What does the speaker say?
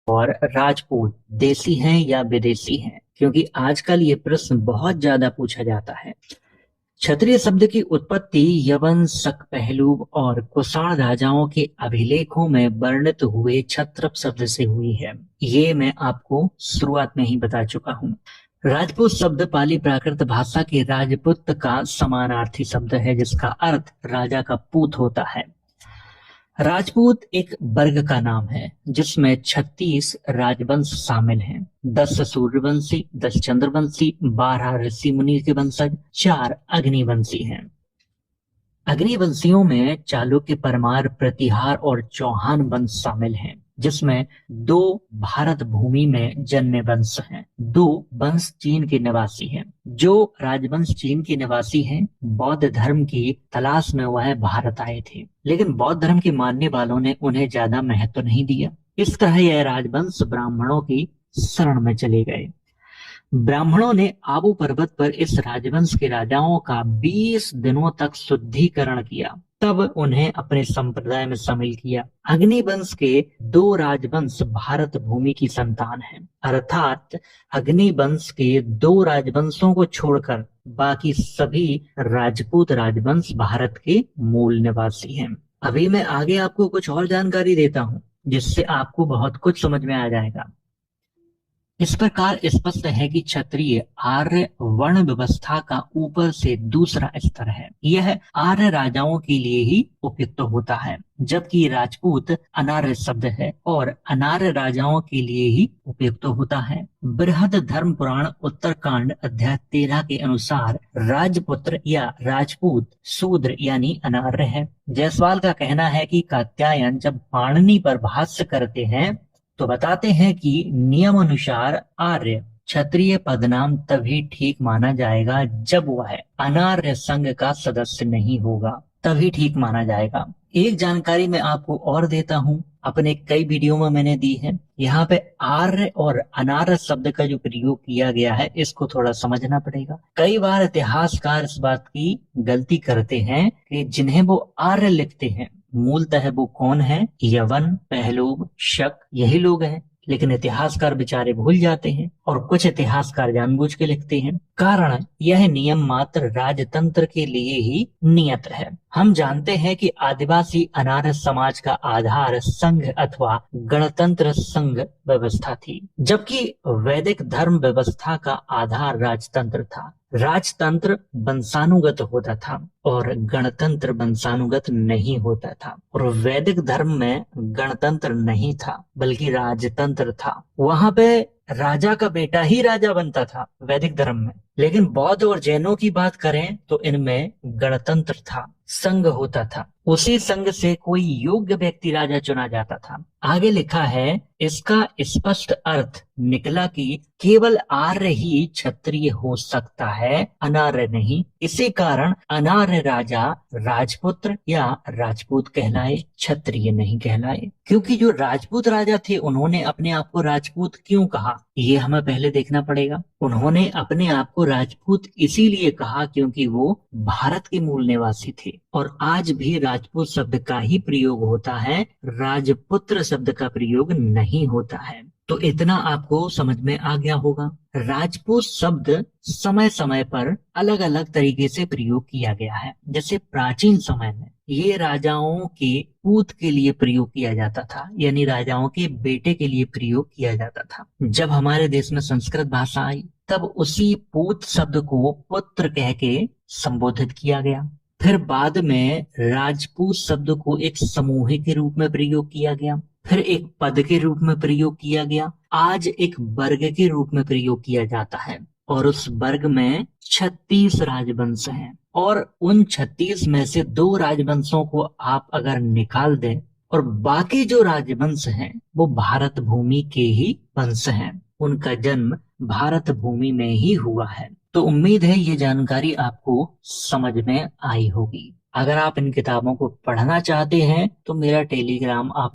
और राजपूत देसी हैं या विदेशी हैं, क्योंकि आजकल ये प्रश्न बहुत ज्यादा पूछा जाता है। क्षत्रिय शब्द की उत्पत्ति यवन, शक, पहलू और कुषाण राजाओं के अभिलेखों में वर्णित हुए क्षत्रप शब्द से हुई है। ये मैं आपको शुरुआत में ही बता चुका हूँ। राजपूत शब्द पाली प्राकृत भाषा के राजपुत्र का समानार्थी शब्द है, जिसका अर्थ राजा का पूत होता है। राजपूत एक वर्ग का नाम है जिसमें 36 राजवंश शामिल हैं। 10 सूर्यवंशी, 10 चंद्रवंशी, 12 ऋषि मुनि के वंशज, 4 अग्निवंशी हैं। अग्निवंशियों में चालुक्य, परमार, प्रतिहार और चौहान वंश शामिल हैं, जिसमें 2 भारत भूमि में जन्मे वंश हैं। 2 वंश चीन के निवासी हैं। जो राजवंश चीन के निवासी हैं, बौद्ध धर्म की तलाश में वह भारत आए थे, लेकिन बौद्ध धर्म के मानने वालों ने उन्हें ज्यादा महत्व नहीं दिया। इस तरह यह राजवंश ब्राह्मणों की शरण में चले गए। ब्राह्मणों ने आबू पर्वत पर इस राजवंश के राजाओं का 20 दिनों तक शुद्धिकरण किया, तब उन्हें अपने संप्रदाय में शामिल किया। अग्निवंश के 2 राजवंश भारत भूमि की संतान हैं, अर्थात अग्निवंश के 2 राजवंशों को छोड़कर बाकी सभी राजपूत राजवंश भारत के मूल निवासी हैं। अभी मैं आगे आपको कुछ और जानकारी देता हूँ, जिससे आपको बहुत कुछ समझ में आ जाएगा। इस प्रकार स्पष्ट है कि क्षत्रिय आर्य वर्ण व्यवस्था का ऊपर से दूसरा स्तर है। यह आर्य राजाओं के लिए ही उपयुक्त होता है, जबकि राजपूत अनार्य शब्द है और अनार्य राजाओं के लिए ही उपयुक्त होता है। बृहद धर्म पुराण उत्तरकांड अध्याय 13 के अनुसार राजपुत्र या राजपूत शूद्र यानी अनार्य है। जायसवाल का कहना है कि कात्यायन जब पाणिनि पर भाष्य करते हैं तो बताते हैं कि नियम अनुसार आर्य क्षत्रिय पदनाम तभी ठीक माना जाएगा जब वह अनार्य संघ का सदस्य नहीं होगा, तभी ठीक माना जाएगा। एक जानकारी मैं आपको और देता हूँ, अपने कई वीडियो में मैंने दी है। यहाँ पे आर्य और अनार्य शब्द का जो प्रयोग किया गया है, इसको थोड़ा समझना पड़ेगा। कई बार इतिहासकार इस बात की गलती करते हैं कि जिन्हें वो आर्य लिखते हैं, मूलतः वो कौन है? यवन, पहलूब, शक, यही लोग हैं। लेकिन इतिहासकार बेचारे भूल जाते हैं और कुछ इतिहासकार जानबूझ के लिखते हैं। कारण यह नियम मात्र राजतंत्र के लिए ही नियत है। हम जानते हैं कि आदिवासी अनार्य समाज का आधार संघ अथवा गणतंत्र संघ व्यवस्था थी, जबकि वैदिक धर्म व्यवस्था का आधार राजतंत्र था। राजतंत्र वंशानुगत होता था और गणतंत्र वंशानुगत नहीं होता था, और वैदिक धर्म में गणतंत्र नहीं था बल्कि राजतंत्र था। वहां पे राजा का बेटा ही राजा बनता था वैदिक धर्म में। लेकिन बौद्ध और जैनों की बात करें तो इनमें गणतंत्र था, संघ होता था। उसी संघ से कोई योग्य व्यक्ति राजा चुना जाता था। आगे लिखा है, इसका स्पष्ट अर्थ निकला कि केवल आर्य ही क्षत्रिय हो सकता है, अनार्य नहीं। इसी कारण अनार्य राजा राजपुत्र या राजपूत कहलाए, क्षत्रिय नहीं कहलाए। क्योंकि जो राजपूत राजा थे, उन्होंने अपने आप को राजपूत क्यों कहा, ये हमें पहले देखना पड़ेगा। उन्होंने अपने आप को राजपूत इसीलिए कहा क्योंकि वो भारत के मूल निवासी थे, और आज भी राजपूत शब्द का ही प्रयोग होता है, राजपुत्र शब्द का प्रयोग नहीं होता है। तो इतना आपको समझ में आ गया होगा। राजपूत शब्द समय समय पर अलग अलग तरीके से प्रयोग किया गया है। जैसे प्राचीन समय में ये राजाओं के पूत के लिए प्रयोग किया जाता था, यानी राजाओं के बेटे के लिए प्रयोग किया जाता था। जब हमारे देश में संस्कृत भाषा आई, तब उसी पूत शब्द को पुत्र कह के संबोधित किया गया। फिर बाद में राजपूत शब्द को एक समूह के रूप में प्रयोग किया गया, फिर एक पद के रूप में प्रयोग किया गया, आज एक वर्ग के रूप में प्रयोग किया जाता है। और उस वर्ग में 36 राजवंश हैं, और उन 36 में से 2 राजवंशों को आप अगर निकाल दें, और बाकी जो राजवंश हैं वो भारत भूमि के ही वंश हैं, उनका जन्म भारत भूमि में ही हुआ है। तो उम्मीद है ये जानकारी आपको समझ में आई होगी। अगर आप इन किताबों को पढ़ना चाहते हैं तो मेरा टेलीग्राम आप